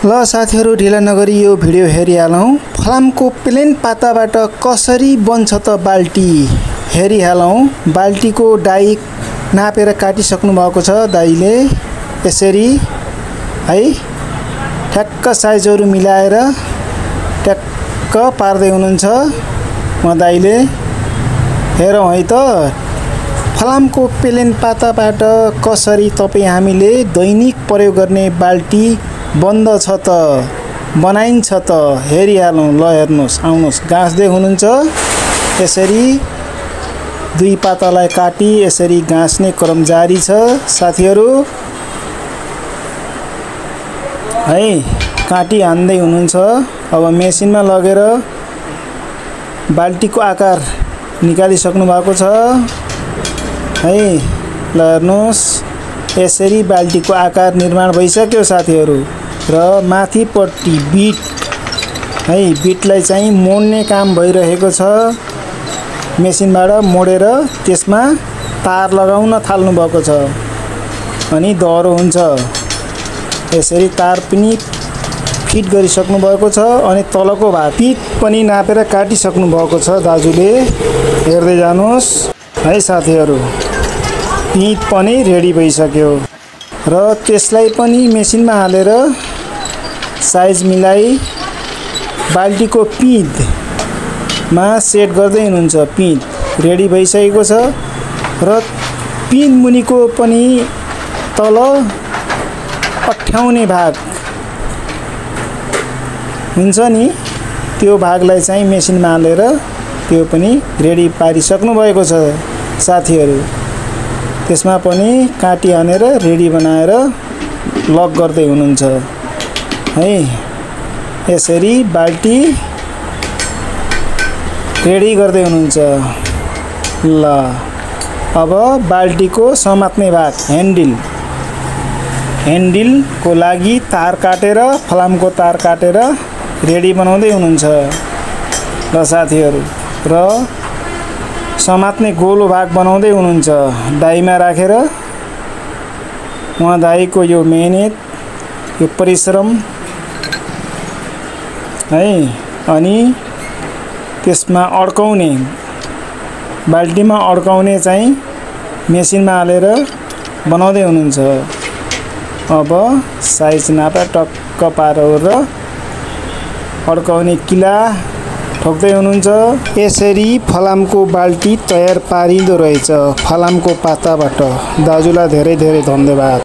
ल साथीहरु ढिला नगरी यो भिडियो हेरिहालौं। फलामको प्लेन पाताबाट कसरी बन्छ त बाल्टी हेरिहालौं। बाल्टीको डाई नापेर काटिसक्नु भएको छ दाइले। यसरी है ठ्याक्क साइजहरु मिलाएर ठ्याक्क पार्दै हुनुहुन्छ म दाइले। हेरौं है त फलामको प्लेन पाताबाट कसरी तपाई हामीले दैनिक प्रयोग गर्ने बाल्टी बन्द छ त बनाइन्छ त हेरिहालौं। ल हेर्नुस् आउनुस् गाँस्दै हुनुहुन्छ। यसरी दुई पातालाई काटी यसरी गाँस्ने क्रम जारी छ साथीहरु है। काटी हान्दै हुनुहुन्छ। अब मेसिनमा लगेर बाल्टीको आकार निकालिसक्नु भएको छ है। ल हेर्नुस् यसरी बाल्टीको आकार निर्माण भइसक्यो साथीहरु। र माथिपट्टि बिट है बिटलाई चाहिँ मोड्ने काम भइरहेको छ। मेसिनबाट मोडेर त्यसमा तार लगाउन थाल्नु भएको छ अनि दह्रो हुन्छ। यसरी तार पनि फिट गरिसक्नु भएको छ अनि तलको भाग पिच पनि नापेर काटिसक्नु भएको छ दाजुले। हेर्दै जानुस् है साथीहरु। पिच पनि रेडी भइसक्यो र त्यसलाई पनि मेसिनमा हालेर साइज मिलाई बाल्टीको पिचमा सेट गर्दै हुनुहुन्छ। पिच रेडी भइसकेको छ र पिच मुनिको पनि तल अठ्याउने भाग हुन्छ नि त्यो भागलाई चाहिँ मेसिनमा हालेर त्यो पनि रेडी पारिसक्नु भएको छ साथीहरु। त्यसमा पनि काटी हानेर रेडी बनाएर लक गर्दै हुनुहुन्छ है। यसरी बाल्टी रेडी गर्दै हुनुहुन्छ। ल अब बाल्टीको समात्ने भाग ह्यान्डलको लागि तार काटेर फलामको तार काटेर रेडी बनाउँदै हुनुहुन्छ ल साथीहरु। र समात्ने गोलो भाग बनाउँदै हुनुहुन्छ दाइमा राखेर। उहाँ दाइको यो मेहनत यो परिश्रम है। अनि त्यसमा अड्काउने बाल्टीमा अड्काउने चाहिँ मेसिनमा हालेर बनाउँदै हुनुहुन्छ। अब साइज नापेर टक्क पारेर अड्काउने किला ठोक्दै हुनुहुन्छ। यसरी फलामको बाल्टी तयार पारिँदो रहेछ फलामको पाताबाट। दाजुलाई धेरै धेरै धन्यवाद।